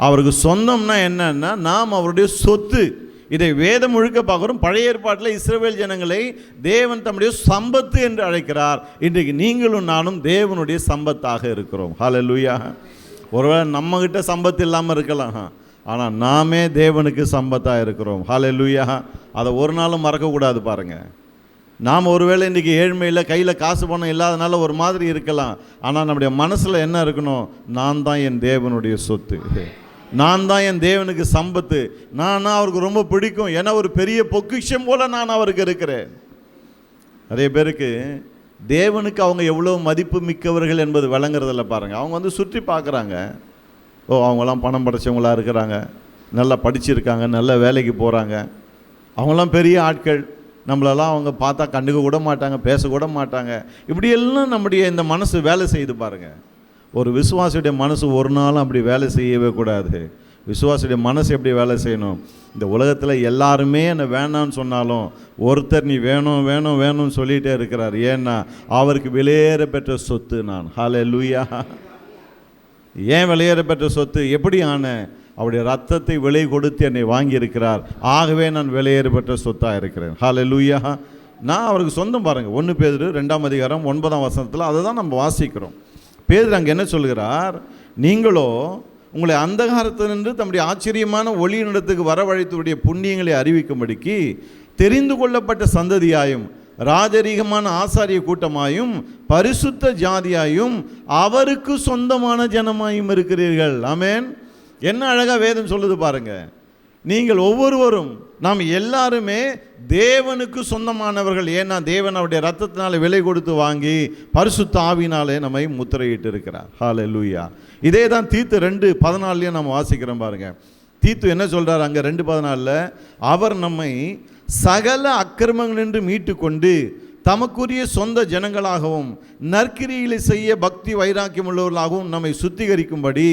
அவருக்கு சொந்தம்னா என்னன்னா நாம் அவருடைய சொத்து. இதை வேதம் முழுக்க பார்க்குறோம். பழைய ஏற்பாட்டில் இஸ்ரவேல் ஜனங்களை தேவன் தம்முடைய சம்பத்து என்று அழைக்கிறார். இன்றைக்கு நீங்களும் நானும் தேவனுடைய சம்பத்தாக இருக்கிறோம். ஹல்லேலூயா. ஒருவேளை நம்மகிட்ட சம்பத்து இல்லாமல் இருக்கலாம், ஆனால் நாமே தேவனுக்கு சம்பத்தாக இருக்கிறோம். ஹல்லேலூயா. அதை ஒரு நாளும் மறக்கக்கூடாது. பாருங்கள், நாம் ஒருவேளை இன்றைக்கி ஏழ்மையில் கையில் காசு பணம் இல்லாதனால ஒரு மாதிரி இருக்கலாம், ஆனால் நம்முடைய மனசில் என்ன இருக்கணும்? நான் தான் என் தேவனுடைய சொத்து, நான் தான் என் தேவனுக்கு சம்பத்து, நான் அவருக்கு ரொம்ப பிடிக்கும், ஏன்னா ஒரு பெரிய பொக்கிஷம் போல் நான் அவருக்கு இருக்கிறேன். நிறைய பேருக்கு தேவனுக்கு அவங்க எவ்வளோ மதிப்பு மிக்கவர்கள் என்பது விளங்குறதில்ல. பாருங்கள், அவங்க சுற்றி பார்க்குறாங்க, ஓ அவங்களாம் பணம் படைச்சவங்களாக இருக்கிறாங்க, நல்லா படிச்சிருக்காங்க, நல்ல வேலைக்கு போகிறாங்க, அவங்களாம் பெரிய ஆட்கள், நம்மளெல்லாம் அவங்க பார்த்தா கண்டுக்க கூட மாட்டாங்க, பேசக்கூட மாட்டாங்க. இப்படியெல்லாம் நம்முடைய இந்த மனசு வேலை செய்து பாருங்கள். ஒரு விசுவாசியுடைய மனசு ஒரு நாளும் அப்படி வேலை செய்யவே கூடாது. விசுவாசியுடைய மனசு எப்படி வேலை செய்யணும்? இந்த உலகத்தில் எல்லாருமே என்னை வேணான்னு சொன்னாலும் ஒருத்தர் நீ வேணும் வேணும் வேணும்னு சொல்லிகிட்டே இருக்கிறார். ஏன்னா அவருக்கு வெளியேற பெற்ற சொத்து நான். ஹல்லேலூயா. ஏன் வெளியேற பெற்ற சொத்து? எப்படி ஆன? அவருடைய ரத்தத்தை விலை கொடுத்து என்னை வாங்கியிருக்கிறார். ஆகவே நான் வெளியேற பெற்ற சொத்தாக இருக்கிறேன். ஹல்லேலூயா. நான் அவருக்கு சொந்தம். பாருங்கள், 1 பேதுரு 2ஆம் அதிகாரம் 9ஆம் வசனத்தில் அதை தான் நம்ம வாசிக்கிறோம். பேதுரு அங்கே என்ன சொல்கிறார்? நீங்களோ உங்களை அந்தகாரத்தினின்று தம்முடைய ஆச்சரியமான ஒளியினிடத்துக்கு வரவழைத்தவருடைய புண்ணியங்களை அறிவிக்கும்படிக்கு தெரிந்து கொள்ளப்பட்ட சந்ததியாயும் ராஜரீகமான ஆசாரிய கூட்டமாயும் பரிசுத்த ஜாதியாயும் அவருக்கு சொந்தமான ஜனமாயும் இருக்கிறீர்கள். ஆமென். என்ன அழகாக வேதம் சொல்லுது பாருங்க. நீங்கள் ஒவ்வொருவரும், நாம் எல்லாருமே தேவனுக்கு சொந்தமானவர்கள். ஏன்னா தேவன் அவருடைய ரத்தத்தினால விலை கொடுத்து வாங்கி பரிசுத்த ஆவினாலே நம்மை முத்திரையிட்டு இருக்கிறார். ஹல்லேலூயா. இதே தான் தீத்து 2:14 நம்ம வாசிக்கிறோம் பாருங்க. தீத்து என்ன சொல்றார் அங்கே 2:14? அவர் நம்மை சகல அக்கிரமங்களின்று மீட்டு கொண்டு தமக்குரிய சொந்த ஜனங்களாகவும் நற்கிரிகளை செய்ய பக்தி வைராக்கியம் உள்ளவர்களாகவும் நம்மை சுத்திகரிக்கும்படி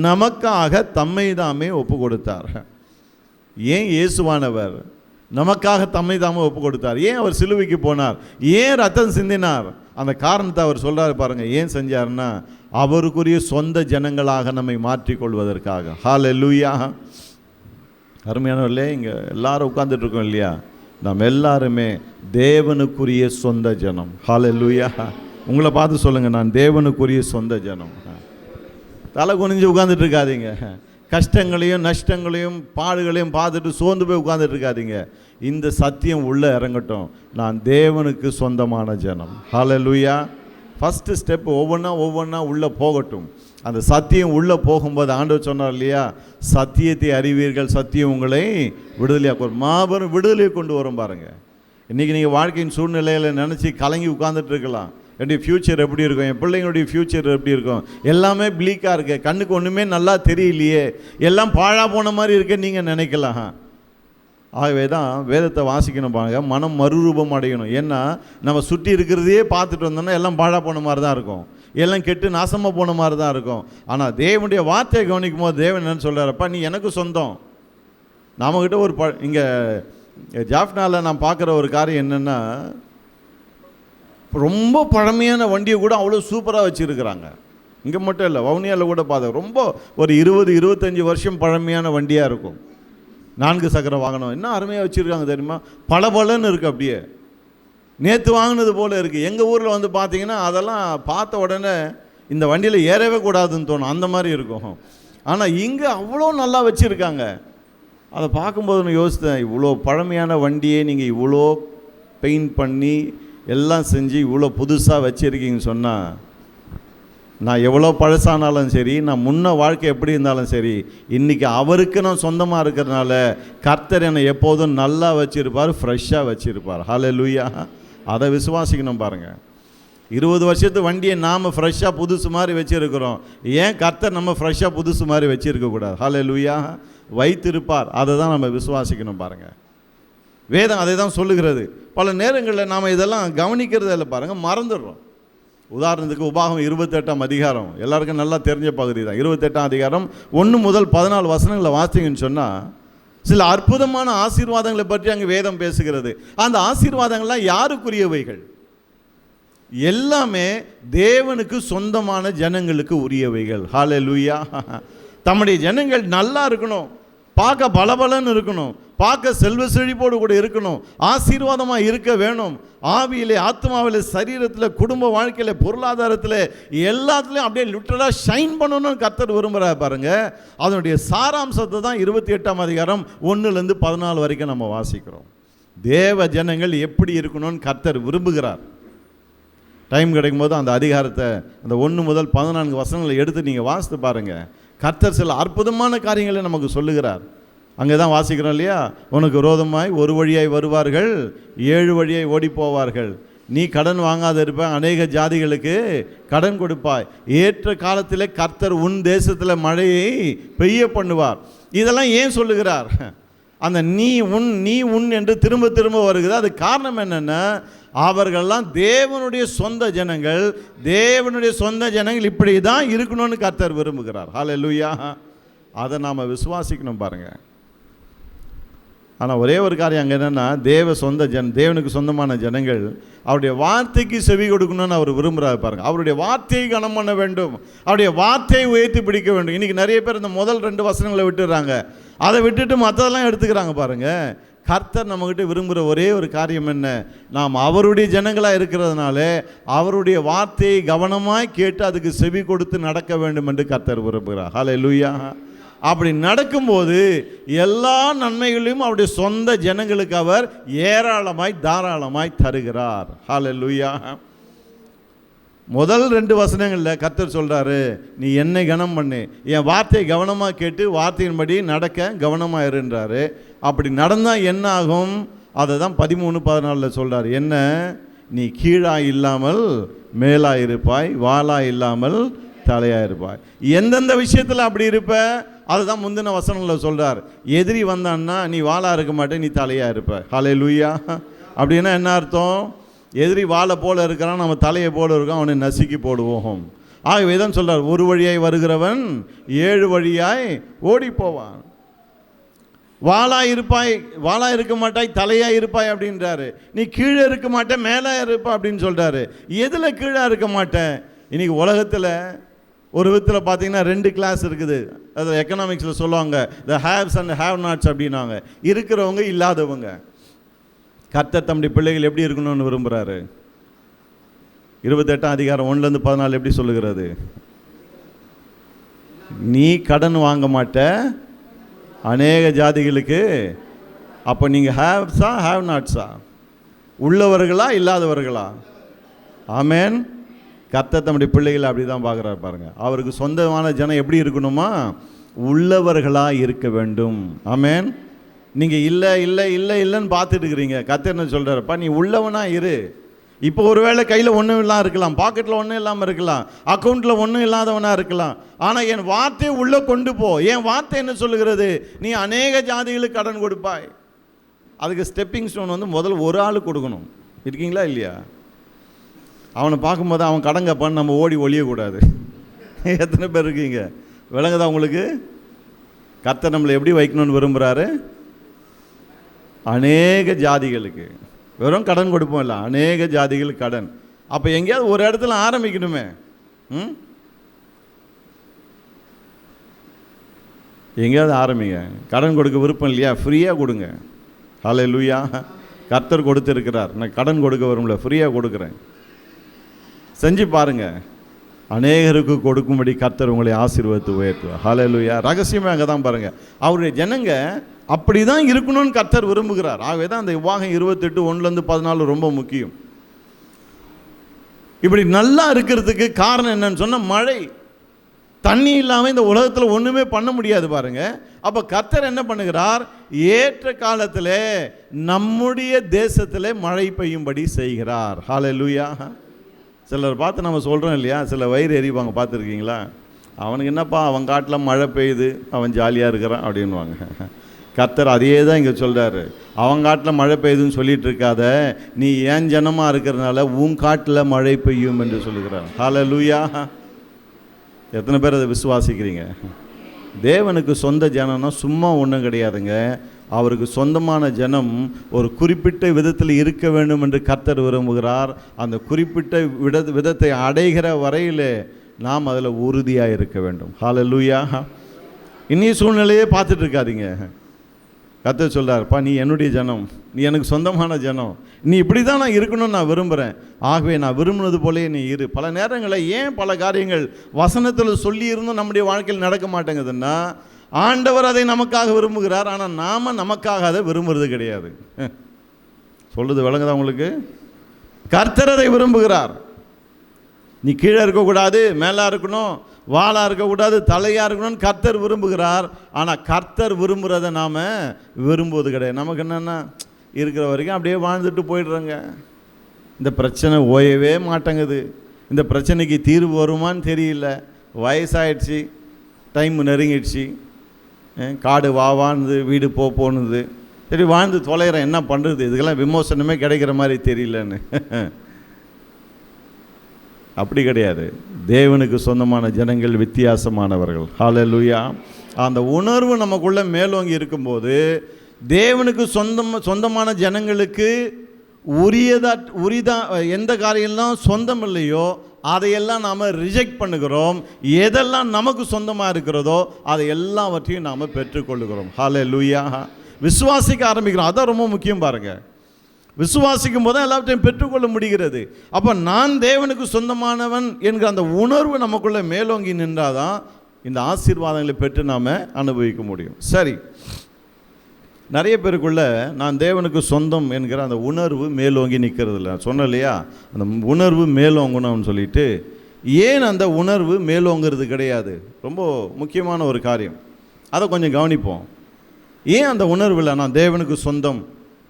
நமக்காக தம்மை தாமே ஒப்பு கொடுத்தார். ஏன் இயேசுவானவர் நமக்காக தம்மை தாமே ஒப்பு கொடுத்தார்? ஏன் அவர் சிலுவைக்கு போனார்? ஏன் ரத்தம் சிந்தினார்? அந்த காரணத்தை அவர் சொல்கிறார் பாருங்கள். ஏன் செஞ்சார்னா அவருக்குரிய சொந்த ஜனங்களாக நம்மை மாற்றிக்கொள்வதற்காக. ஹல்லேலூயா. அருமையானவர்களே, இங்கே எல்லாரும் உட்கார்ந்துட்டுருக்கோம் இல்லையா? நாம் எல்லாருமே தேவனுக்குரிய சொந்த ஜனம். ஹல்லேலூயா. உங்களை பார்த்து சொல்லுங்கள், நான் தேவனுக்குரிய சொந்த ஜனம். தலை குனிஞ்சு உட்கார்ந்துட்டு இருக்காதீங்க. கஷ்டங்களையும் நஷ்டங்களையும் பாடுகளையும் பார்த்துட்டு சோர்ந்து போய் உட்கார்ந்துட்டு இருக்காதீங்க. இந்த சத்தியம் உள்ளே இறங்கட்டும், நான் தேவனுக்கு சொந்தமான ஜனம். ஹல்லேலூயா. ஃபஸ்ட்டு ஸ்டெப் ஒவ்வொன்றா உள்ளே போகட்டும். அந்த சத்தியம் உள்ளே போகும்போது ஆண்டவர் சொன்னார் இல்லையா, சத்தியத்தை அறிவீர்கள், சத்தியம் உங்களை விடுதலையாக மாபெரும் விடுதலையை கொண்டு வரும். பாருங்கள், இன்றைக்கி நீங்கள் வாழ்க்கையின் சூழ்நிலையில் நினச்சி கலங்கி உட்கார்ந்துட்டு இருக்கலாம். என்னுடைய ஃப்யூச்சர் எப்படி இருக்கும், என் பிள்ளைங்களுடைய ஃப்யூச்சர் எப்படி இருக்கும், எல்லாமே ப்ளீக்காக இருக்குது, கண்ணுக்கு ஒன்றுமே நல்லா தெரியலையே, எல்லாம் பாழாக போன மாதிரி இருக்கே நீங்கள் நினைக்கலாம். ஆகவே தான் வேதத்தை வாசிக்கணும் பாருங்க, மனம் மறுரூபம் அடையணும். ஏன்னா நம்ம சுற்றி இருக்கிறதையே பார்த்துட்டு வந்தோம்னா எல்லாம் பாழாக போன மாதிரி தான் இருக்கும், எல்லாம் கெட்டு நாசமாக போன மாதிரி தான் இருக்கும். ஆனால் தேவனுடைய வார்த்தையை கவனிக்கும் போது தேவன் என்னன்னு சொல்கிறாரப்பா, நீ எனக்கு சொந்தம். நம்மக்கிட்ட ஒரு இங்கே ஜாஃப்னாவில் நான் பார்க்குற ஒரு காரியம் என்னென்னா, ரொம்ப பழமையான வண்டியை கூட அவ்வளோ சூப்பராக வச்சுருக்கிறாங்க. இங்கே மட்டும் இல்லை, வவுனியாவில் கூட பார்த்தேன். ரொம்ப ஒரு 20-25 வருஷம் பழமையான வண்டியாக இருக்கும். 4 சக்கர வாகனம் என்ன அருமையாக வச்சுருக்காங்க தெரியுமா? பளபளன்னு இருக்குது, அப்படியே நேற்று வாங்கினது போல் இருக்குது. எங்கள் ஊரில் வந்து பார்த்தீங்கன்னா அதெல்லாம் பார்த்த உடனே இந்த வண்டியில் ஏறவே கூடாதுன்னு தோணும், அந்த மாதிரி இருக்கும். ஆனால் இங்கே அவ்வளோ நல்லா வச்சுருக்காங்க. அதை பார்க்கும்போது நான் யோசித்தேன், இவ்வளோ பழமையான வண்டியை நீங்கள் இவ்வளோ பெயிண்ட் பண்ணி எல்லாம் செஞ்சு இவ்வளோ புதுசாக வச்சுருக்கீங்கன்னு சொன்னால், நான் எவ்வளோ பழசானாலும் சரி, நான் முன்ன வாழ்க்கை எப்படி இருந்தாலும் சரி, இன்றைக்கி அவருக்கு நான் சொந்தமாக இருக்கிறதுனால கர்த்தர் என்னை எப்போதும் நல்லா வச்சுருப்பார், ஃப்ரெஷ்ஷாக வச்சுருப்பார். ஹல்லேலூயா. அதை விசுவாசிக்கணும் பாருங்கள். 20 வருஷத்து வண்டியை நாம் ஃப்ரெஷ்ஷாக புதுசு மாதிரி வச்சுருக்கிறோம். ஏன் கர்த்தர் நம்ம ஃப்ரெஷ்ஷாக புதுசு மாதிரி வச்சுருக்கக்கூடாது? ஹல்லேலூயா. வைத்திருப்பார். அதை தான் நம்ம விசுவாசிக்கணும் பாருங்கள். வேதம் அதை தான் சொல்லுகிறது. பல நேரங்களில் நாம் இதெல்லாம் கவனிக்கிறது இல்லை பாருங்கள், மறந்துடுறோம். உதாரணத்துக்கு உபாகம் 28ஆம் அதிகாரம் எல்லாருக்கும் நல்லா தெரிஞ்ச பகுதி தான். 28ஆம் அதிகாரம் 1 முதல் 14 வசனங்களை வாசிங்கன்னு சொன்னால், சில அற்புதமான ஆசீர்வாதங்களை பற்றி அங்கே வேதம் பேசுகிறது. அந்த ஆசீர்வாதங்கள்லாம் யாருக்குரியவைகள்? எல்லாமே தேவனுக்கு சொந்தமான ஜனங்களுக்கு உரியவைகள். ஹல்லேலூயா. தம்முடைய ஜனங்கள் நல்லா இருக்கணும், பார்க்க பலபலன்னு இருக்கணும், பார்க்க செல்வ செழிப்போடு கூட இருக்கணும், ஆசீர்வாதமாக இருக்க வேணும். ஆவியிலே, ஆத்மாவிலே, சரீரத்தில், குடும்ப வாழ்க்கையில், பொருளாதாரத்தில், எல்லாத்துலேயும் அப்படியே லிட்டரலாக ஷைன் பண்ணணும்னு கர்த்தர் விரும்புகிறார் பாருங்க. அதனுடைய சாராம்சத்தை தான் 28ஆம் அதிகாரம் 1-14 வரைக்கும் நம்ம வாசிக்கிறோம். தேவ ஜனங்கள் எப்படி இருக்கணும்னு கர்த்தர் விரும்புகிறார். டைம் கிடைக்கும் போது அந்த அதிகாரத்தை, அந்த 1 முதல் 14 வசனங்களை எடுத்து நீங்கள் வாசித்து பாருங்கள். கர்த்தர் சில அற்புதமான காரியங்களை நமக்கு சொல்லுகிறார். அங்கே தான் வாசிக்கிறோம் இல்லையா, உனக்கு விரோதமாய் ஒரு வழியாய் வருவார்கள், 7 வழியாய் ஓடி போவார்கள். நீ கடன் வாங்காத இருப்ப, அநேக ஜாதிகளுக்கு கடன் கொடுப்பாய். ஏற்ற காலத்தில் கர்த்தர் உன் தேசத்தில் மழையை பெய்ய பண்ணுவார். இதெல்லாம் ஏன் சொல்லுகிறார்? அந்த நீ உன் என்று திரும்ப திரும்ப வருகிறது. அது காரணம் என்னென்னா, அவர்கள்லாம் தேவனுடைய சொந்த ஜனங்கள். தேவனுடைய சொந்த ஜனங்கள் இப்படி தான் இருக்கணும்னு கர்த்தர் விரும்புகிறார். ஹல்லேலூயா. அதை நாம் விசுவாசிக்கணும் பாருங்கள். ஆனால் ஒரே ஒரு காரியம் அங்கே என்னென்னா, தேவனுக்கு சொந்தமான ஜனங்கள் அவருடைய வார்த்தைக்கு செவி கொடுக்கணும்னு அவர் விரும்புகிறார் பாருங்கள். அவருடைய வார்த்தையை கனம் பண்ண வேண்டும், அவருடைய வார்த்தையை உயர்த்தி பிடிக்க வேண்டும். இன்றைக்கி நிறைய பேர் இந்த முதல் 2 வசனங்களை விட்டுடுறாங்க, அதை விட்டுட்டு மற்றதெல்லாம் எடுத்துக்கிறாங்க பாருங்கள். கர்த்தர் நம்மகிட்ட விரும்புகிற ஒரே ஒரு காரியம் என்ன? நாம் அவருடைய ஜனங்களாக இருக்கிறதுனால அவருடைய வார்த்தையை கவனமாய் கேட்டு அதுக்கு செவி கொடுத்து நடக்க வேண்டும் என்று கர்த்தர் விரும்புகிறார். ஹல்லேலூயா. அப்படி நடக்கும்போது எல்லா நன்மைகளையும் அவருடைய சொந்த ஜனங்களுக்கு அவர் ஏராளமாய் தாராளமாய் தருகிறார். ஹல்லேலூயா. முதல் 2 வசனங்களில் கர்த்தர் சொல்கிறாரு, நீ என்னை கனம் பண்ணு, என் வார்த்தையை கவனமாக கேட்டு வார்த்தையின்படி நடக்க கவனமாக இருன்றாரு. அப்படி நடந்தால் என்ன ஆகும்? அதை தான் 13-14 சொல்கிறார். என்ன? நீ கீழாக இல்லாமல் மேலாக இருப்பாய், வாளாக இல்லாமல் தலையாக இருப்பாய். எந்தெந்த விஷயத்தில் அப்படி இருப்ப? அதுதான் முந்தின வசனங்களில் சொல்கிறார். எதிரி வந்தான்னா நீ வாளாக இருக்க மாட்டே, நீ தலையாக இருப்ப. ஹல்லேலூயா. அப்படின்னா என்ன அர்த்தம்? எதிரி வாழை போல இருக்கிறான், நம்ம தலையை போல இருக்கான், அவனை நசுக்கி போடுவோம். ஆகவே தான் சொல்கிறார், ஒரு வழியாய் வருகிறவன் 7 வழியாய் ஓடி போவான். வாளாக இருப்பாய், வாளாக இருக்க மாட்டாய், தலையாக இருப்பாய் அப்படின்றாரு. நீ கீழே இருக்க மாட்டே, மேலே இருப்பா அப்படின்னு சொல்கிறாரு. எதில் கீழே இருக்க மாட்டேன்? இன்றைக்கி உலகத்தில் ஒரு விதத்தில் பார்த்தீங்கன்னா 2 கிளாஸ் இருக்குது. அது எக்கனாமிக்ஸில் சொல்லுவாங்க, த ஹேவ்ஸ் அண்ட் ஹேவ் நாட்ஸ் அப்படின்னாங்க. இருக்கிறவங்க, இல்லாதவங்க. கர்த்தர் தம்முடைய பிள்ளைகள் எப்படி இருக்கணும்னு விரும்புகிறாரு? 28ஆம் அதிகாரம் 1-14 எப்படி சொல்லுகிறது? நீ கடன் வாங்க மாட்ட அநேக ஜாதிகளுக்கு. அப்போ நீங்கள் ஹேவ்ஸா ஹேவ் நாட்ஸா? உள்ளவர்களா இல்லாதவர்களா? ஆமேன். கர்த்தர் தம்முடைய பிள்ளைகளை அப்படி தான் பார்க்குறாரு பாருங்கள். அவருக்கு சொந்தமான ஜனம் எப்படி இருக்கணுமா? உள்ளவர்களாக இருக்க வேண்டும். ஆமேன். நீங்கள் இல்லை இல்லை இல்லை இல்லைன்னு பார்த்துட்டு இருக்கிறீங்க. கர்த்தர் என்ன சொல்கிறாருப்பா? நீ உள்ளவனாக இரு. இப்போ ஒருவேளை கையில் ஒன்றும் இல்லாமல் இருக்கலாம், பாக்கெட்டில் ஒன்றும் இல்லாமல் இருக்கலாம், அக்கௌண்ட்டில் ஒன்றும் இல்லாதவனாக இருக்கலாம். ஆனால் என் வார்த்தையை உள்ளே கொண்டு போ. என் வார்த்தை என்ன சொல்லுகிறது? நீ அநேக ஜாதிகளுக்கு கடன் கொடுப்பாய். அதுக்கு ஸ்டெப்பிங் ஸ்டோன் முதல்ல ஒரு ஆள் கொடுக்கணும். இருக்கீங்களா இல்லையா? அவனை பார்க்கும்போது அவன் கடன் கேட்பான்னு நம்ம ஓடி ஒழியக்கூடாது. எத்தனை பேர் இருக்கீங்க? விளங்குதா உங்களுக்கு? கர்த்தர் நம்மளை எப்படி வைக்கணும்னு விரும்புகிறாரு? அநேக ஜாதிகளுக்கு. வெறும் கடன் கொடுப்போம் இல்லை, அநேக ஜாதிகளுக்கு கடன். அப்போ எங்கேயாவது ஒரு இடத்துல ஆரம்பிக்கணுமே. எங்கேயாவது ஆரம்பிங்க. கடன் கொடுக்க விருப்பம் இல்லையா? ஃப்ரீயாக கொடுங்க. ஹல்லேலூயா. கர்த்தர் கொடுத்துருக்கிறார். நான் கடன் கொடுக்க வரும்ல, ஃப்ரீயாக கொடுக்குறேன். செஞ்சு பாருங்கள். அநேகருக்கு கொடுக்கும்படி கர்த்தர் உங்களை ஆசீர்வதித்து உயர்த்துவார். ஹல்லேலூயா. ரகசியமே அங்கே தான் பாருங்கள். அவருடைய ஜனங்க அப்படி தான் இருக்கணும்னு கர்த்தர் விரும்புகிறார். ஆகவே தான் அந்த உபாகம் 28:1-14 ரொம்ப முக்கியம். இப்படி நல்லா இருக்கிறதுக்கு காரணம் என்னன்னு சொன்னால் மழை. தண்ணி இல்லாமல் இந்த உலகத்தில் ஒன்றுமே பண்ண முடியாது பாருங்க. அப்போ கர்த்தர் என்ன பண்ணுகிறார்? ஏற்ற காலத்தில் நம்முடைய தேசத்தில் மழை பெய்யும்படி செய்கிறார். ஹல்லேலூயா. சிலர் பார்த்து நம்ம சொல்கிறோம் இல்லையா, சில வயிறு எறிவாங்க, பார்த்துருக்கீங்களா? அவனுக்கு என்னப்பா, அவன் காட்டில் மழை பெய்யுது, அவன் ஜாலியாக இருக்கிறான் அப்படின்வாங்க. கர்த்தர் அதையே தான் இங்கே சொல்கிறாரு. அவன் காட்டில் மழை பெய்யுதுன்னு சொல்லிட்டு இருக்காத, நீ ஏன் ஜனமாக இருக்கிறதுனால உன் காட்டில் மழை பெய்யும் என்று சொல்லுகிறார். ஹல்லேலூயா. எத்தனை பேர் அதை விசுவாசிக்கிறீங்க? தேவனுக்கு சொந்த ஜனம்னா சும்மா ஒன்றும் கிடையாதுங்க. அவருக்கு சொந்தமான ஜனம் ஒரு குறிப்பிட்ட விதத்தில் இருக்க வேண்டும் என்று கர்த்தர் விரும்புகிறார். அந்த குறிப்பிட்ட விதத்தை அடைகிற வரையில் நாம் அதில் உறுதியாக இருக்க வேண்டும். ஹல்லேலூயா. இன்னி சூழ்நிலையே பார்த்துட்டு இருக்காதீங்க. கர்த்தர் சொல்றாருப்பா, நீ என்னுடைய ஜனம், நீ எனக்கு சொந்தமான ஜனம், நீ இப்படி தான் நான் இருக்கணும்னு நான் விரும்புகிறேன். ஆகவே நான் விரும்பினது போலே நீ இரு. பல நேரங்களில் ஏன் பல காரியங்கள் வசனத்தில் சொல்லியிருந்தும் நம்முடைய வாழ்க்கையில் நடக்க மாட்டேங்குதுன்னா, ஆண்டவர் அதை நமக்காக விரும்புகிறார், ஆனால் நாம் நமக்காக அதை விரும்புறது கிடையாது. சொல்லுது விளங்குதா உங்களுக்கு? கர்த்தர் அதை விரும்புகிறார். நீ கீழே இருக்கக்கூடாது, மேலே இருக்கணும், வாளாக இருக்கக்கூடாது, தலையாக இருக்கணும்னு கர்த்தர் விரும்புகிறார். ஆனால் கர்த்தர் விரும்புகிறத நாம் விரும்புவது கிடையாது. நமக்கு என்னென்னா, இருக்கிற வரைக்கும் அப்படியே வாழ்ந்துட்டு போயிடுறோங்க. இந்த பிரச்சனை ஓயவே மாட்டேங்குது, இந்த பிரச்சனைக்கு தீர்வு வருமானு தெரியல, வயசாகிடுச்சு, டைம் நெருங்கிடுச்சு, காடு வாவான்னு வீடு போணுது, சரி வாழ்ந்து தொலைகிறேன், என்ன பண்ணுறது, இதுக்கெல்லாம் விமோசனமே கிடைக்கிற மாதிரி தெரியலன்னு. அப்படி கிடையாது. தேவனுக்கு சொந்தமான ஜனங்கள் வித்தியாசமானவர்கள். ஹல்லேலூயா. அந்த உணர்வு நமக்குள்ளே மேலோங்கி இருக்கும்போது, தேவனுக்கு சொந்தமான ஜனங்களுக்கு உரிதா எந்த காரியம்லாம் சொந்தம் இல்லையோ அதையெல்லாம் நாம் ரிஜெக்ட் பண்ணுகிறோம். எதெல்லாம் நமக்கு சொந்தமாக இருக்கிறதோ அதை எல்லாவற்றையும் நாம் பெற்றுக்கொள்ளுகிறோம். ஹல்லேலூயா. விசுவாசிக்க ஆரம்பிக்கிறோம். அதான் ரொம்ப முக்கியம் பாருங்கள். விசுவாசிக்கும் போது தான் எல்லாவற்றையும் பெற்றுக்கொள்ள முடிகிறது. அப்போ நான் தேவனுக்கு சொந்தமானவன் என்கிற அந்த உணர்வு நமக்குள்ளே மேலோங்கி நின்றாதான் இந்த ஆசீர்வாதங்களை பெற்று நாம் அனுபவிக்க முடியும். சரி, நிறைய பேருக்குள்ள நான் தேவனுக்கு சொந்தம் என்கிற அந்த உணர்வு மேலோங்கி நிற்கிறது இல்லை. சொன்னேன் இல்லையா, அந்த உணர்வு மேலோங்கணும்னு சொல்லிட்டு. ஏன் அந்த உணர்வு மேலோங்கிறது கிடையாது? ரொம்ப முக்கியமான ஒரு காரியம், அதை கொஞ்சம் கவனிப்போம். ஏன் அந்த உணர்வு இல்லை? நான் தேவனுக்கு சொந்தம்,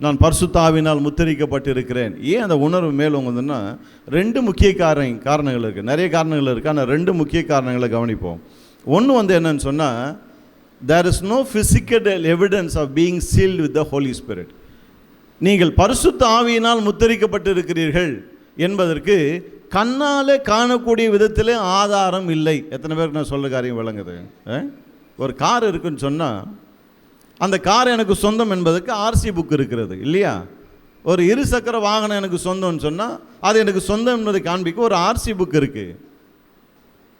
நான் பரிசுத்த ஆவியினால் முத்திரிக்கப்பட்டு இருக்கிறேன், ஏன் அந்த உணர்வு மேலோங்குதுன்னா, ரெண்டு முக்கிய காரணங்கள் இருக்குது. நிறைய காரணங்கள் இருக்குது, ஆனால் ரெண்டு முக்கிய காரணங்களை கவனிப்போம். ஒன்று என்னன்னு சொன்னால், there is no physical evidence of being sealed with the Holy Spirit. நீங்கள் பரிசுத்த ஆவியினால் முத்திரிக்கப்பட்டு இருக்கிறீர்கள் என்பதற்கு கண்ணால் காணக்கூடிய விதத்தில் ஆதாரம் இல்லை. எத்தனை பேருக்கு நான் சொல்ல காரியம் விளங்குது? ஒரு கார் இருக்குன்னு சொன்னால், அந்த கார் எனக்கு சொந்தம் என்பதற்கு ஆர்சி புக் இருக்கிறது இல்லையா? ஒரு இருசக்கர வாகனம் எனக்கு சொந்தம்னு சொன்னால் அது எனக்கு சொந்தம் என்பதை காண்பிக்க ஒரு ஆர்சி புக் இருக்குது.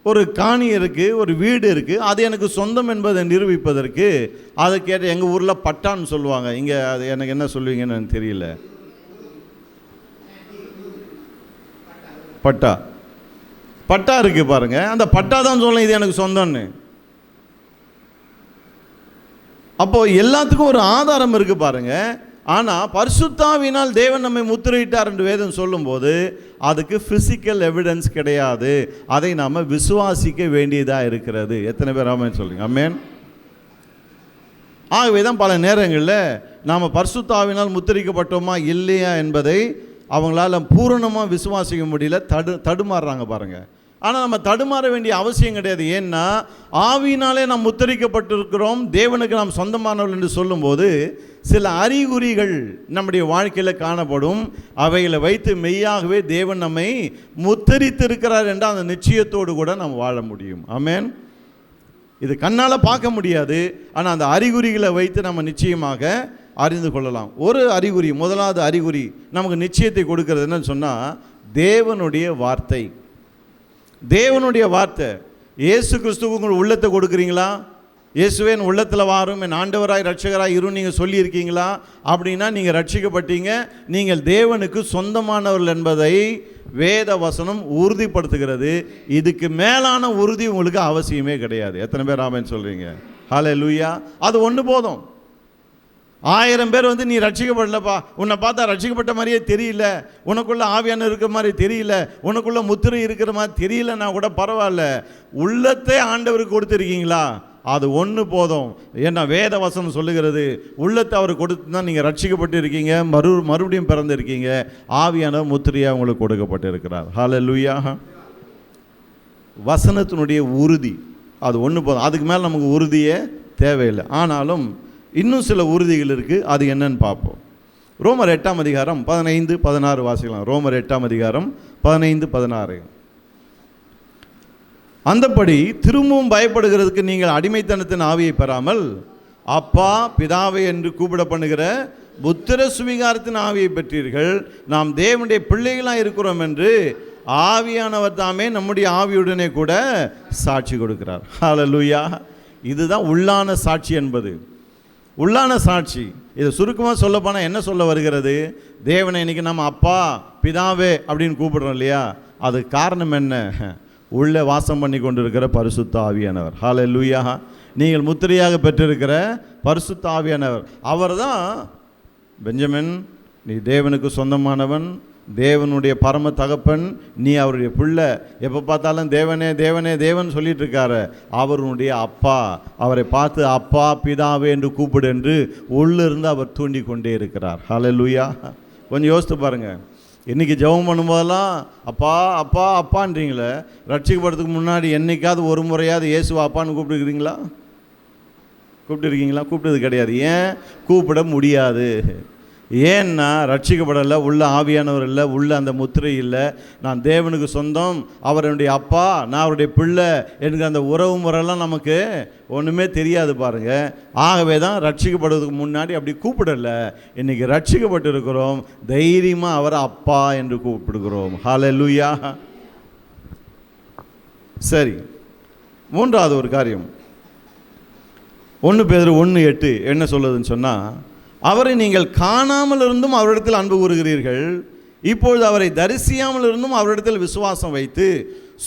ஒரு காணி இருக்குது, ஒரு வீடு இருக்குது, அது எனக்கு சொந்தம் என்பதை நிரூபிப்பதற்கு அதை கேட்ட எங்கள் ஊரில் பட்டான்னு சொல்லுவாங்க. இங்கே அது எனக்கு என்ன சொல்லுவீங்கன்னு எனக்கு தெரியல. பட்டா இருக்குது பாருங்கள், அந்த பட்டா தான் சொல்லணும் இது எனக்கு சொந்தம்னு. அப்போது எல்லாத்துக்கும் ஒரு ஆதாரம் இருக்குது பாருங்கள். ஆனால் பரிசுத்தாவினால் தேவன் நம்மை முத்திரையிட்டார் என்று வேதம் சொல்லும்போது அதுக்கு ஃபிசிக்கல் எவிடன்ஸ் கிடையாது. அதை நாம் விசுவாசிக்க வேண்டியதாக இருக்கிறது. எத்தனை பேர் ஆமென் சொல்லுங்க? ஆமென். ஆகவே தான் பல நேரங்களில் நாம் பரிசுத்தாவினால் முத்திரிக்கப்பட்டோமா இல்லையா என்பதை அவங்களால பூரணமாக விசுவாசிக்க முடியல, தடுமாறுறாங்க பாருங்கள். ஆனால் நம்ம தடுமாற வேண்டிய அவசியம் கிடையாது. ஏன்னா ஆவியினாலே நாம் முத்திரிக்கப்பட்டிருக்கிறோம், தேவனுக்கு நாம் சொந்தமானவர்கள் என்று சொல்லும்போது சில அறிகுறிகள் நம்முடைய வாழ்க்கையில் காணப்படும். அவைகளை வைத்து மெய்யாகவே தேவன் நம்மை முத்திரித்திருக்கிறார் என்ற அந்த நிச்சயத்தோடு கூட நாம் வாழ முடியும். ஆமென். இது கண்ணால் பார்க்க முடியாது, ஆனால் அந்த அறிகுறிகளை வைத்து நம்ம நிச்சயமாக அறிந்து கொள்ளலாம். ஒரு அறிகுறி, முதலாவது அறிகுறி நமக்கு நிச்சயத்தை கொடுக்கிறது என்னன்னு சொன்னால், தேவனுடைய வார்த்தை. தேவனுடைய வார்த்தை. இயேசு கிறிஸ்துவுக்கு உங்கள் உள்ளத்தை கொடுக்குறீங்களா? இயேசுவே என் உள்ளத்தில் வாரும், என் ஆண்டவராய் ரட்சகராய் இரும் நீங்கள் சொல்லியிருக்கீங்களா? அப்படின்னா நீங்கள் ரட்சிக்கப்பட்டீங்க, நீங்கள் தேவனுக்கு சொந்தமானவர்கள் என்பதை வேத வசனம் உறுதிப்படுத்துகிறது. இதுக்கு மேலான உறுதி உங்களுக்கு அவசியமே கிடையாது. எத்தனை பேர் ஆமென் சொல்கிறீங்க? ஹல்லேலூயா. அது ஒன்று போதும். 1000 பேர் நீ ரட்சிக்கப்படலப்பா, உன்னை பார்த்தா ரட்சிக்கப்பட்ட மாதிரியே தெரியல, உனக்குள்ள ஆவியான இருக்கிற மாதிரி தெரியல, உனக்குள்ள முத்திரை இருக்கிற மாதிரி தெரியலன்னா கூட பரவாயில்ல, உள்ளத்தை ஆண்டவருக்கு கொடுத்துருக்கீங்களா? அது ஒன்று போதும். ஏன்னா வேத வசனம் சொல்லுகிறது, உள்ளத்தை அவர் கொடுத்து தான் நீங்கள் ரட்சிக்கப்பட்டு இருக்கீங்க, மறுபடியும் பிறந்திருக்கீங்க, ஆவியான முத்திரையாக உங்களுக்கு கொடுக்கப்பட்டு இருக்கிறார். ஹல்லேலூயா. வசனத்தினுடைய உறுதி அது ஒன்று போதும். அதுக்கு மேலே நமக்கு உறுதியே தேவையில்லை. ஆனாலும் இன்னும் சில உறுதிகள் இருக்குது. அது என்னன்னு பார்ப்போம். ரோமர் 8ஆம் அதிகாரம் 15-16 வாசிக்கலாம். ரோமர் 8ஆம் அதிகாரம் 15-16. அந்தபடி திரும்பவும் பயப்படுகிறதுக்கு நீங்கள் அடிமைத்தனத்தின் ஆவியை பெறாமல் அப்பா பிதாவை என்று கூப்பிட பண்ணுகிற புத்திர சுவிகாரத்தின் ஆவியை பெற்றீர்கள். நாம் தேவனுடைய பிள்ளைகளாக இருக்கிறோம் என்று ஆவியானவர் தாமே நம்முடைய ஆவியுடனே கூட சாட்சி கொடுக்கிறார். ஹல்லேலூயா. இதுதான் உள்ளான சாட்சி என்பது. உள்ளான சாட்சி. இதை சுருக்கமாக சொல்ல போனால் என்ன சொல்ல வருகிறது? தேவனை இன்றைக்கி நம்ம அப்பா பிதாவே அப்படின்னு கூப்பிடுறோம் இல்லையா, அது காரணம் என்ன? உள்ளே வாசம் பண்ணி கொண்டிருக்கிற பரிசுத்த ஆவியானவர். ஹல்லேலூயா. நீங்கள் முத்திரையாக பெற்றிருக்கிற பரிசுத்த ஆவியானவர் அவர் தான். பெஞ்சமின், நீ தேவனுக்கு சொந்தமானவன், தேவனுடைய பரம தகப்பன், நீ அவருடைய பிள்ளை. எப்போ பார்த்தாலும் தேவனே தேவனே தேவன் சொல்லிட்டு இருக்காரு. அவருடைய அப்பா. அவரை பார்த்து அப்பா பிதாவே என்று கூப்பிடு என்று உள்ளிருந்து அவர் தூண்டி கொண்டே இருக்கிறார். ஹல்லேலூயா. கொஞ்சம் யோசித்து பாருங்கள். இன்றைக்கி ஜெபம் பண்ணும்போதெல்லாம் அப்பா அப்பா அப்பான்றீங்களே, ரட்சிக்கப்படுறதுக்கு முன்னாடி என்னைக்காவது ஒரு முறையாவது இயேசுவா அப்பான்னு கூப்பிட்டுருக்கிறீங்களா? கூப்பிட்டுருக்கீங்களா? கூப்பிட்டது கிடையாது. ஏன் கூப்பிட முடியாது? ஏன்னா ரட்சிக்கப்படலை, உள்ள ஆவியானவர் இல்லை, உள்ள அந்த முத்திரை இல்லை. நான் தேவனுக்கு சொந்தம், அவருடைய அப்பா, நான் அவருடைய பிள்ளை எனக்கு அந்த உறவு முறையெல்லாம் நமக்கு ஒன்றுமே தெரியாது பாருங்கள். ஆகவே தான் ரட்சிக்கப்படுவதுக்கு முன்னாடி அப்படி கூப்பிடலை. இன்றைக்கி ரட்சிக்கப்பட்டு இருக்கிறோம், தைரியமாக அவரை அப்பா என்று கூப்பிடுகிறோம். ஹல்லேலூயா. சரி, மூன்றாவது ஒரு காரியம் 1 பேதுரு 1:8 என்ன சொல்லுதுன்னு சொன்னால், அவரை நீங்கள் காணாமல் இருந்தும் அவரிடத்தில் அன்பு கூறுகிறீர்கள், இப்பொழுது அவரை தரிசியாமல் இருந்தும் அவரிடத்தில் விசுவாசம் வைத்து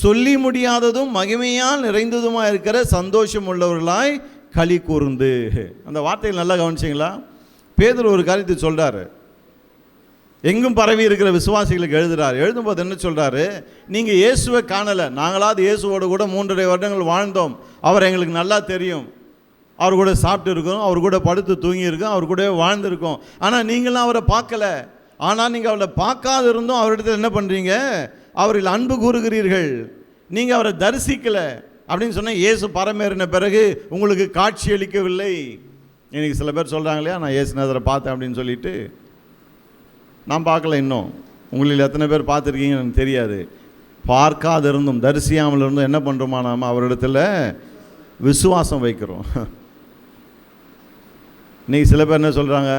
சொல்லி முடியாததும் மகிமையால் நிறைந்ததுமாக இருக்கிற சந்தோஷம் உள்ளவர்களாய் களி கூர்ந்து. அந்த வார்த்தைகள் நல்லா கவனிச்சிங்களா? பேதுரு ஒரு காரியத்தை சொல்கிறாரு, எங்கும் பரவி இருக்கிற விசுவாசிகளுக்கு எழுதுகிறார். எழுதும்போது என்ன சொல்கிறாரு? நீங்கள் இயேசுவை காணலை, நாங்களாவது இயேசுவோடு கூட 3.5 வருடங்கள் வாழ்ந்தோம், அவர் எங்களுக்கு நல்லா தெரியும், அவர் கூட சாப்பிட்டு இருக்கோம், அவர் கூட படுத்து தூங்கியிருக்கோம், அவர் கூட வாழ்ந்துருக்கோம். ஆனால் நீங்களாம் அவரை பார்க்கல. ஆனால் நீங்கள் அவரை பார்க்காத இருந்தும் அவரிடத்தில் என்ன பண்ணுறீங்க? அவரில் அன்பு கூறுகிறீர்கள். நீங்கள் அவரை தரிசிக்கலை அப்படின்னு சொன்னால் இயேசு பரமேறின பிறகு உங்களுக்கு காட்சி அளிக்கவில்லை. இன்றைக்கி சில பேர் சொல்கிறாங்க இல்லையா, நான் இயேசுநாதரை பார்த்தேன் அப்படின்னு சொல்லிட்டு. நான் பார்க்கல. இன்னும் உங்களில் எத்தனை பேர் பார்த்துருக்கீங்கன்னு எனக்கு தெரியாது. பார்க்காத இருந்தும் தரிசியாமல் இருந்தும் என்ன பண்ணுறோமா, நாம் அவரிடத்தில் விசுவாசம் வைக்கிறோம். இன்றைக்கி சில பேர் என்ன சொல்கிறாங்க,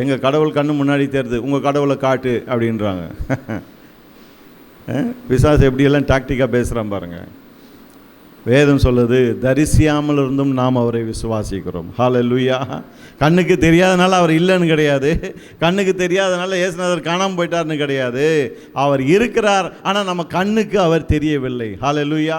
எங்கள் கடவுள் கண்ணு முன்னாடி தெரியுது, உங்கள் கடவுளை காட்டு அப்படின்றாங்க. பிசாசு எப்படியெல்லாம் டாக்டிக்காக பேசுகிறான் பாருங்கள். வேதம் சொல்லுது, தரிசியாமல் இருந்தும் நாம் அவரை விசுவாசிக்கிறோம். ஹல்லேலூயா. கண்ணுக்கு தெரியாதனால அவர் இல்லைன்னு கிடையாது, கண்ணுக்கு தெரியாதனால இயேசுநாதர் காணாமல் போயிட்டார்னு கிடையாது. அவர் இருக்கிறார், ஆனால் நம்ம கண்ணுக்கு அவர் தெரியவில்லை. ஹல்லேலூயா.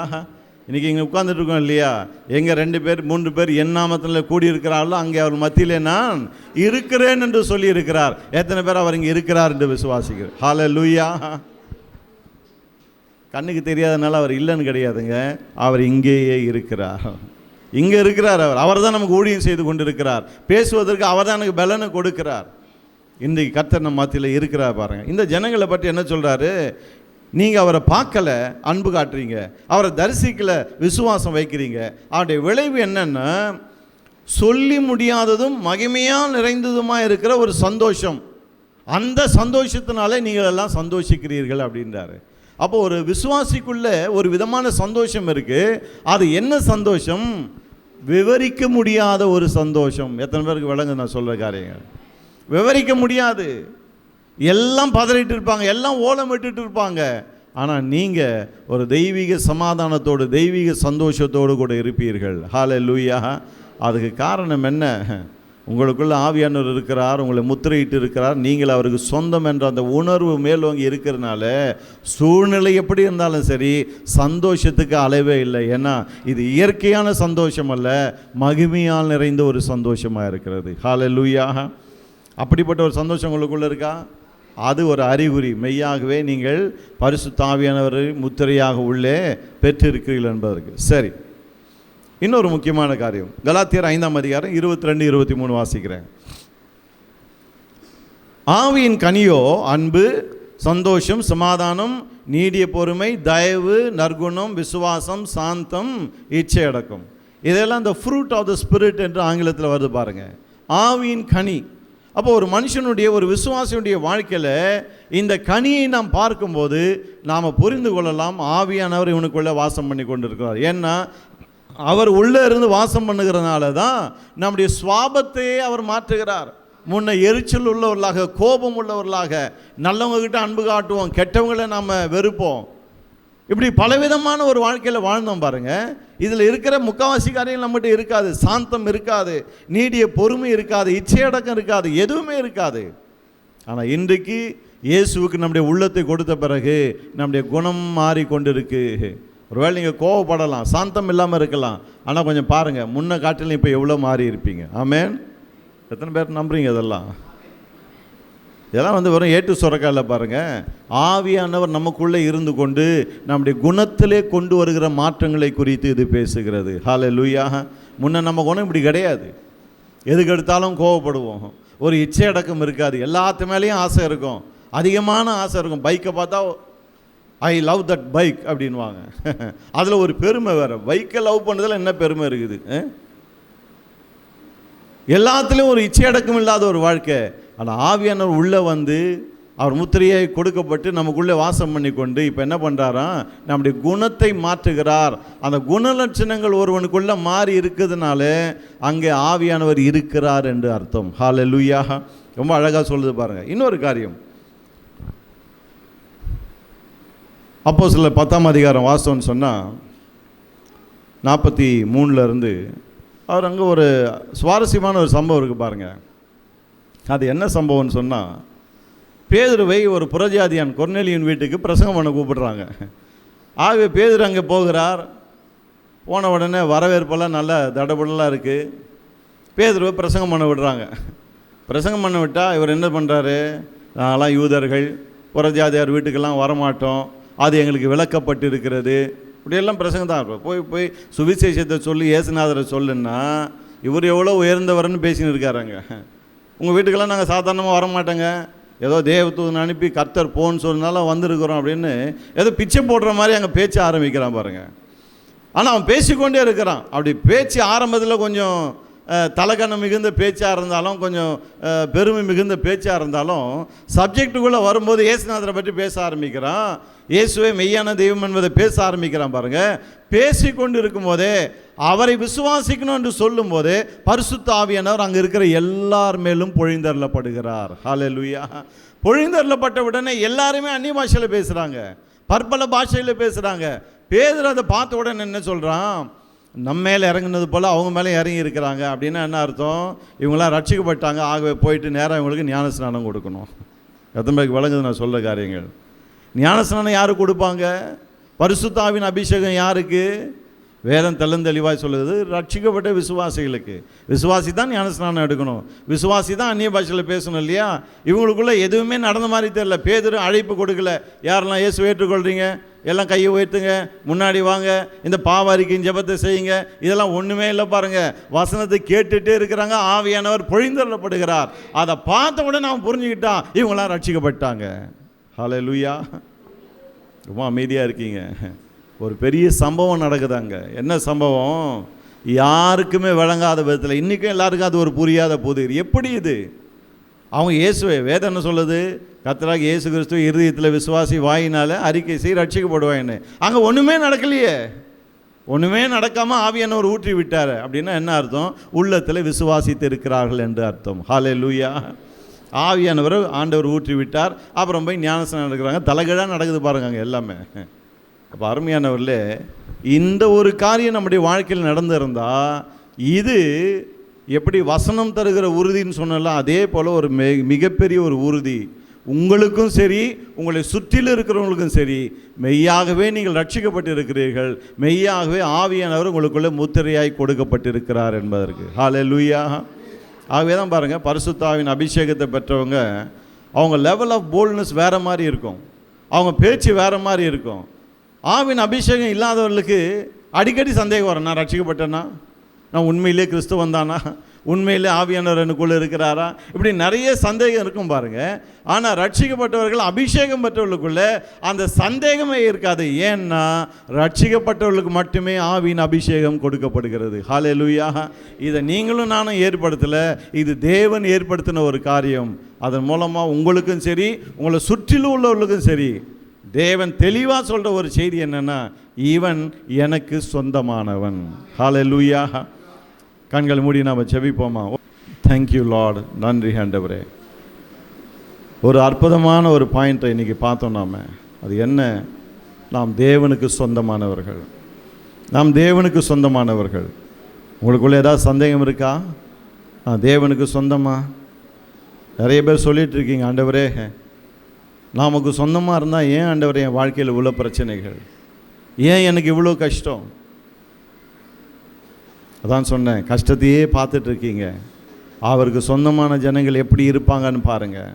இன்றைக்கி இங்கே உட்கார்ந்துட்டு இருக்கோம் இல்லையா, எங்கே 2 பேர் 3 பேர் என் நாமத்தில் கூடியிருக்கிறார்களோ அங்கே அவர் மத்தியிலே நான் இருக்கிறேன் என்று சொல்லி இருக்கிறார். எத்தனை பேர் அவர் இங்கே இருக்கிறார் என்று விசுவாசிக்கிறார்? ஹல்லேலூயா. கண்ணுக்கு தெரியாதனால அவர் இல்லைன்னு கிடையாதுங்க, அவர் இங்கேயே இருக்கிறார். இங்கே இருக்கிறார். அவர் தான் நமக்கு ஊழியம் செய்து கொண்டு இருக்கிறார். பேசுவதற்கு அவர் தான் எனக்கு பலனை கொடுக்கிறார். இன்றைக்கு கர்த்தர் நம்ம மத்தியில் இருக்கிறார் பாருங்கள். இந்த ஜனங்களை பற்றி என்ன சொல்கிறாரு? நீங்கள் அவரை பார்க்கல, அன்பு காட்டுறீங்க, அவரை தரிசிக்கல, விசுவாசம் வைக்கிறீங்க. அவருடைய விளைவு என்னென்னா, சொல்லி முடியாததும் மகிமையால் நிறைந்ததுமாக இருக்கிற ஒரு சந்தோஷம். அந்த சந்தோஷத்தினாலே நீங்கள் எல்லாம் சந்தோஷிக்கிறீர்கள் அப்படின்றாரு. அப்போ ஒரு விசுவாசிக்குள்ள ஒரு விதமான சந்தோஷம் இருக்குது. அது என்ன சந்தோஷம்? விவரிக்க முடியாத ஒரு சந்தோஷம். எத்தனை பேருக்கு விளங்கு நான் சொல்கிற காரியங்கள்? விவரிக்க முடியாது. எல்லாம் பதறிட்டு இருப்பாங்க, எல்லாம் ஓலம் விட்டுட்டு இருப்பாங்க. ஆனால் நீங்கள் ஒரு தெய்வீக சமாதானத்தோடு தெய்வீக சந்தோஷத்தோடு கூட இருப்பீர்கள். ஹல்லேலூயா. அதுக்கு காரணம் என்ன? உங்களுக்குள்ள ஆவியானவர் இருக்கிறார், உங்களை முத்திரையிட்டு இருக்கிறார், நீங்கள் அவருக்கு சொந்தம் என்ற அந்த உணர்வு மேலோங்கி இருக்கிறதுனால சூழ்நிலை எப்படி இருந்தாலும் சரி, சந்தோஷத்துக்கு அளவே இல்லை. ஏன்னா இது இயற்கையான சந்தோஷம் அல்ல, மகிமையால் நிறைந்த ஒரு சந்தோஷமாக இருக்கிறது. ஹல்லேலூயா. அப்படிப்பட்ட ஒரு சந்தோஷம் உங்களுக்குள்ளே இருக்கா? அது ஒரு அறிகுறி, மெய்யாகவே நீங்கள் பரிசுத்த ஆவியானவர் முத்திரையாக உள்ளே பெற்றிருக்கிறீர்கள் என்பதற்கு. சரி, இன்னொரு முக்கியமான காரியம், கலாத்தியர் 5ஆம் அதிகாரம் 22, 23 வாசிக்கிறேன். ஆவியின் கனியோ அன்பு, சந்தோஷம், சமாதானம், நீடிய பொறுமை, தயவு, நற்குணம், விசுவாசம், சாந்தம், இச்சை அடக்கம். இதெல்லாம் இந்த ஃப்ரூட் ஆஃப் த ஸ்பிரிட் என்று ஆங்கிலத்தில் வருது பாருங்கள். ஆவியின் கனி. அப்போ ஒரு மனுஷனுடைய, ஒரு விசுவாசியுடைய வாழ்க்கையில் இந்த கனியை நாம் பார்க்கும்போது நாம் புரிந்து கொள்ளலாம், ஆவியானவர் இவனுக்குள்ளே வாசம் பண்ணி கொண்டு இருக்கிறார். ஏன்னா அவர் உள்ளே இருந்து வாசம் பண்ணுகிறதுனால தான் நம்முடைய சுவாபத்தையே அவர் மாற்றுகிறார். முன்ன எரிச்சல் உள்ளவர்களாக, கோபம் உள்ளவர்களாக, நல்லவங்ககிட்ட அன்பு காட்டுவோம், கெட்டவங்களை நாம் வெறுப்போம், இப்படி பலவிதமான ஒரு வாழ்க்கையில் வாழ்ந்தோம் பாருங்கள். இதில் இருக்கிற முக்காவாசி காரியங்கள் நம்மகிட்ட இருக்காது. சாந்தம் இருக்காது, நீடிய பொறுமை இருக்காது, இச்சையடக்கம் இருக்காது, எதுவுமே இருக்காது. ஆனால் இன்றைக்கு இயேசுவுக்கு நம்முடைய உள்ளத்தை கொடுத்த பிறகு நம்முடைய குணம் மாறிக்கொண்டிருக்கு. ஒருவேளை நீங்கள் கோவப்படலாம், சாந்தம் இல்லாமல் இருக்கலாம், ஆனால் கொஞ்சம் பாருங்கள், முன்ன காட்டிலும் இப்போ எவ்வளோ மாறி இருப்பீங்க. ஆமேன். எத்தனை பேர் நம்புறீங்க? இதெல்லாம் வெறும் ஏட்டு சுரக்காயில் பாருங்கள். ஆவியானவர் நமக்குள்ளே இருந்து கொண்டு நம்முடைய குணத்திலே கொண்டு வருகிற மாற்றங்களை குறித்து இது பேசுகிறது. ஹல்லேலூயா. முன்ன நம்ம குணம் இப்படி கிடையாது. எதுக்கு எடுத்தாலும் கோவப்படுவோம், ஒரு இச்சை அடக்கம் இருக்காது, எல்லாத்து மேலேயும் ஆசை இருக்கும், அதிகமான ஆசை இருக்கும். பைக்கை பார்த்தா ஐ லவ் தட் பைக் அப்படின்வாங்க. அதில் ஒரு பெருமை வேறு. பைக்கை லவ் பண்ணுறதுல என்ன பெருமை இருக்குது? எல்லாத்துலேயும் ஒரு இச்சை அடக்கம் இல்லாத ஒரு வாழ்க்கை. ஆனால் ஆவியானவர் உள்ளே வந்து அவர் முத்திரையை கொடுக்கப்பட்டு நமக்குள்ளே வாசம் பண்ணி கொண்டு இப்போ என்ன பண்ணுறாராம், நம்முடைய குணத்தை மாற்றுகிறார். அந்த குணலட்சணங்கள் ஒருவனுக்குள்ளே மாறி இருக்குதுனால அங்கே ஆவியானவர் இருக்கிறார் என்று அர்த்தம். ஹல்லேலூயா. ரொம்ப அழகாக சொல்லுது பாருங்கள். இன்னொரு காரியம், அப்போஸ்தலர் 10ஆம் அதிகாரம் வாசம்னு சொன்னால் 43 அவர் அங்கே ஒரு சுவாரஸ்யமான ஒரு சம்பவம் இருக்குது பாருங்கள். அது என்ன சம்பவம்னு சொன்னால், பேதுருவை ஒரு புறஜாதியான் கொர்நேலியின் வீட்டுக்கு பிரசங்கம் பண்ண கூப்பிடுறாங்க. ஆகவே பேதுரு அங்கே போகிறார். போன உடனே வரவேற்பெல்லாம் நல்ல தடபுடலாக இருக்குது. பேதுருவை பிரசங்கம் பண்ண விடுறாங்க. பிரசங்கம் பண்ண விட்டால் இவர் என்ன பண்ணுறாரு, நாங்களாம் யூதர்கள், புறஜாதியார் வீட்டுக்கெல்லாம் வரமாட்டோம், அது எங்களுக்கு விளக்கப்பட்டு இருக்கிறது, இப்படியெல்லாம் பிரசங்கம் தான். போய் சுவிசேஷத்தை சொல்லி இயேசுநாதரை சொல்லுன்னா இவர் எவ்வளோ உயர்ந்தவர்னு பேசின்னு இருக்காருங்க. உங்கள் வீட்டுக்கெல்லாம் நாங்கள் சாதாரணமாக வரமாட்டோங்க, ஏதோ தேவதூதனை அனுப்பி கர்த்தர் போன்னு சொன்னாலும் வந்திருக்கிறோம் அப்படின்னு ஏதோ பிச்சை போடுற மாதிரி அங்கே பேச்ச ஆரம்பிக்கிறான் பாருங்கள். ஆனால் அவன் பேசிக்கொண்டே இருக்கிறான். அப்படி பேச்சு ஆரம்பத்தில் கொஞ்சம் தலக்கணம் மிகுந்த பேச்சாக இருந்தாலும், கொஞ்சம் பெருமை மிகுந்த பேச்சாக இருந்தாலும், சப்ஜெக்டுக்குள்ளே வரும்போது இயேசுநாதரை பற்றி பேச ஆரம்பிக்கிறான். இயேசுவே மெய்யான தெய்வம் என்பதை பேச ஆரம்பிக்கிறான் பாருங்கள். பேசிக்கொண்டு இருக்கும்போதே அவரை விசுவாசிக்கணும் என்று சொல்லும் போதே பரிசுத்த ஆவியானவர் அங்கே இருக்கிற எல்லார் மேலும் பொழிந்தருளப்படுகிறார். ஹல்லேலூயா. பொழிந்தருளப்பட்ட உடனே எல்லாருமே அந்நிய பாஷையில் பேசுகிறாங்க, பற்பல பாஷையில் பேசுகிறாங்க. பேதுரு அதை பார்த்த உடனே என்ன சொல்கிறான், நம்ம மேலே இறங்குனது போல் அவங்க மேலே இறங்கி இருக்கிறாங்க. அப்படின்னா என்ன அர்த்தம், இவங்களாம் ரட்சிக்கப்பட்டாங்க, ஆகவே போயிட்டு நேராக இவங்களுக்கு ஞானஸ்நானம் கொடுக்கணும். எத்தனை பேருக்கு விளங்குது நான் சொல்கிற காரியங்கள்? ஞானஸ்நானம் யாருக்கு கொடுப்பாங்க? பரிசுத்த ஆவியின் அபிஷேகம் யாருக்கு? வேதம் தெளிவாய் சொல்லுது, ரட்சிக்கப்பட்ட விசுவாசிகளுக்கு. விசுவாசி தான் ஞானஸ்நானம் எடுக்கணும், விசுவாசி தான் அந்நிய பாஷையில் பேசணும் இல்லையா? இவங்களுக்குள்ளே எதுவுமே நடந்த மாதிரி தெரியல. பேதுரு அழைப்பு கொடுக்கல, யாரெல்லாம் இயேசு ஏற்றுக்கொள்கிறீங்க எல்லாம் கையை உயர்த்துங்க, முன்னாடி வாங்க, இந்த பாவாரிக்கையும் ஜெபத்தை செய்யுங்க, இதெல்லாம் ஒன்றுமே இல்லை பாருங்கள். வசனத்தை கேட்டுகிட்டே இருக்கிறாங்க, ஆவியானவர் பொழிந்தருளப்படுகிறார். அதை பார்த்த உடனே அவன் புரிஞ்சுக்கிட்டான், இவங்களாம் ரட்சிக்கப்பட்டாங்க. ஹல்லேலூயா. ரொம்ப அமைதியாக இருக்கீங்க. ஒரு பெரிய சம்பவம் நடக்குதாங்க. என்ன சம்பவம்? யாருக்குமே விளங்காத விதத்தில் இன்றைக்கும் எல்லாருக்கும் அது ஒரு புரியாத புதிர். எப்படி இது? அவங்க இயேசுவை, வேதம் என்ன சொல்லுது, கர்த்தராகிய இயேசு கிறிஸ்துவ இருதயத்தில் விசுவாசி வாயினால் அறிக்கை செய்ய ரட்சிக்கப்படுவான்னு. அங்கே ஒன்றுமே நடக்கலையே. ஒன்றுமே நடக்காமல் ஆவியானவர் ஊற்றி விட்டார். அப்படின்னா என்ன அர்த்தம்? உள்ளத்தில் விசுவாசித்து இருக்கிறார்கள் என்று அர்த்தம். ஹல்லேலூயா. ஆவியானவர் ஆண்டவர் ஊற்றி விட்டார். அப்புறம் போய் ஞானஸ்நானம் எடுக்கிறாங்க. தலைகீழாக நடக்குது பாருங்க அங்கே எல்லாமே. அப்போ அருமையானவர்களே, இந்த ஒரு காரியம் நம்முடைய வாழ்க்கையில் நடந்திருந்தால், இது எப்படி வசனம் தருகிற உறுதின்னு சொன்னலாம், அதே போல் ஒரு மிகப்பெரிய ஒரு உறுதி உங்களுக்கும் சரி, உங்களை சுற்றிலும் இருக்கிறவங்களுக்கும் சரி, மெய்யாகவே நீங்கள் ரட்சிக்கப்பட்டு இருக்கிறீர்கள், மெய்யாகவே ஆவியானவர் உங்களுக்குள்ளே முத்திரையாய் கொடுக்கப்பட்டிருக்கிறார் என்பதற்கு. ஹல்லேலூயா. ஆகவே தான் பாருங்கள், பரிசுத்த ஆவியின் அபிஷேகத்தை பெற்றவங்க அவங்க லெவல் ஆஃப் போல்ட்னஸ் வேறு மாதிரி இருக்கும், அவங்க பேச்சு வேறு மாதிரி இருக்கும். ஆவின் அபிஷேகம் இல்லாதவர்களுக்கு அடிக்கடி சந்தேகம் வரும், நான் ரட்சிக்கப்பட்டேன்னா, நான் உண்மையிலே கிறிஸ்துவன் தானா, உண்மையிலே ஆவியானவர் எனக்குள்ளே இருக்கிறாரா, இப்படி நிறைய சந்தேகம் இருக்கும் பாருங்கள். ஆனால் ரட்சிக்கப்பட்டவர்கள், அபிஷேகம் பெற்றவர்களுக்குள்ளே அந்த சந்தேகமே இருக்காது. ஏன்னா ரட்சிக்கப்பட்டவர்களுக்கு மட்டுமே ஆவியின் அபிஷேகம் கொடுக்கப்படுகிறது. ஹல்லேலூயா. இதை நீங்களும் நானும் ஏற்படுத்தலை, இது தேவன் ஏற்படுத்தின ஒரு காரியம். அதன் மூலமாக உங்களுக்கும் சரி, உங்களை சுற்றிலும் உள்ளவர்களுக்கும் சரி, தேவன் தெளிவாக சொல்கிற ஒரு செய்தி என்னென்னா, இவன் எனக்கு சொந்தமானவன். ஹல்லேலூயா. கண்கள் மூடி நாம் ஜெபிப்போமா? Thank you lord. நன்றி ஆண்டவரே. ஒரு அற்புதமான ஒரு பாயிண்ட்டை இன்றைக்கி பார்த்தோம் நாம். அது என்ன? நாம் தேவனுக்கு சொந்தமானவர்கள். நாம் தேவனுக்கு சொந்தமானவர்கள். உங்களுக்குள்ளே ஏதாவது சந்தேகம் இருக்கா? தேவனுக்கு சொந்தமா? நிறைய பேர் சொல்லிகிட்டு இருக்கீங்க, ஆண்டவரே நமக்கு சொந்தமாக இருந்தால் ஏன் ஆண்டவரே என் வாழ்க்கையில் இவ்வளோ பிரச்சனைகள், ஏன் எனக்கு இவ்வளோ கஷ்டம்? அதான் சொன்னேன், கஷ்டத்தையே பார்த்துட்ருக்கீங்க. அவருக்கு சொந்தமான ஜனங்கள் எப்படி இருப்பாங்கன்னு பாருங்கள்.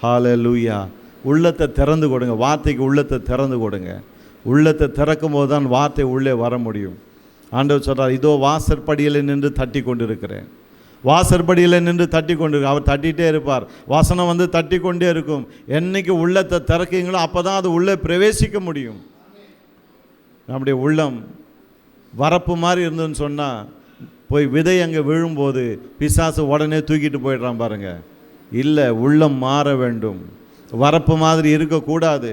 ஹல்லேலூயா. உள்ளத்தை திறந்து கொடுங்க, வார்த்தைக்கு உள்ளத்தை திறந்து கொடுங்க. உள்ளத்தை திறக்கும் போது தான் வார்த்தை உள்ளே வர முடியும். ஆண்டவர் சொல்கிறார், இதோ வாசற்படியில் நின்று தட்டி கொண்டு இருக்கிறேன். வாசற்படியில் நின்று தட்டி கொண்டு அவர் தட்டிகிட்டே இருப்பார். வசனம் வந்து தட்டி கொண்டே இருக்கும். என்றைக்கு உள்ளத்தை திறக்கீங்களோ அப்போ தான் அது உள்ளே பிரவேசிக்க முடியும். நம்முடைய உள்ளம் வரப்பு மாதிரி இருந்துன்னு சொன்னால், போய் விதை அங்கே விழும்போது பிசாசு உடனே தூக்கிட்டு போயிடுறான் பாருங்கள். இல்லை, உள்ளம் மாற வேண்டும். வரப்பு மாதிரி இருக்கக்கூடாது,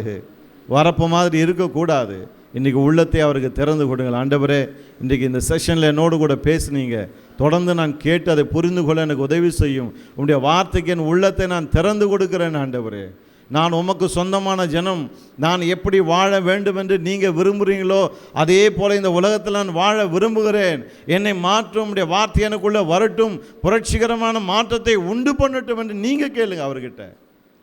வரப்பு மாதிரி இருக்கக்கூடாது. இன்றைக்கி உள்ளத்தை அவருக்கு திறந்து கொடுங்கள். ஆண்டவரே, இன்றைக்கி இந்த செஷனில் என்னோடு கூட பேசுனீங்க, தொடர்ந்து நான் கேட்டு அதை புரிந்து கொள்ள எனக்கு உதவி செய்யும். உங்களுடைய வார்த்தைக்கு என் உள்ளத்தை நான் திறந்து கொடுக்கிறேன். ஆண்டவரே, நான் உமக்கு சொந்தமான ஜனம். நான் எப்படி வாழ வேண்டும் என்று நீங்கள் விரும்புகிறீங்களோ அதே போல் இந்த உலகத்தில் நான் வாழ விரும்புகிறேன். என்னை மாற்றும் உடைய வார்த்தை எனக்குள்ளே வரட்டும், புரட்சிகரமான மாற்றத்தை உண்டு பண்ணட்டும் என்று நீங்கள் கேளுங்க அவர்கிட்ட.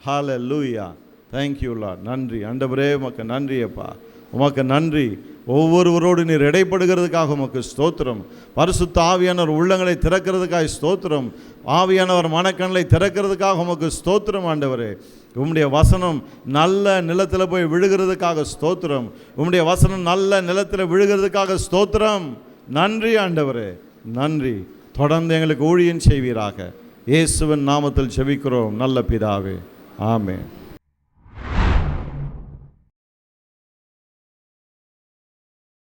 ஹல்லேலூயா. Thank you lord. நன்றி ஆண்டவரே, உமக்கு நன்றி அப்பா, உமக்கு நன்றி. ஒவ்வொருவரோடு நீர் இடைப்படுகிறதுக்காக உமக்கு ஸ்தோத்திரம். பரிசுத்த ஆவியானவர் உள்ளங்களை திறக்கிறதுக்காக ஸ்தோத்திரம். ஆவியானவர் மனக்கண்களை திறக்கிறதுக்காக உமக்கு ஸ்தோத்திரம். ஆண்டவரே, உம்முடைய வசனம் நல்ல நிலத்தில் போய் விழுகிறதுக்காக ஸ்தோத்திரம். உம்முடைய வசனம் நல்ல நிலத்தில் விழுகிறதுக்காக ஸ்தோத்திரம். நன்றி ஆண்டவரே, நன்றி. தொடர்ந்து எங்களுக்கு ஊழியம் செய்வீராக. இயேசுவின் நாமத்தில் ஜெபிக்கிறோம் நல்ல பிதாவே, ஆமென்.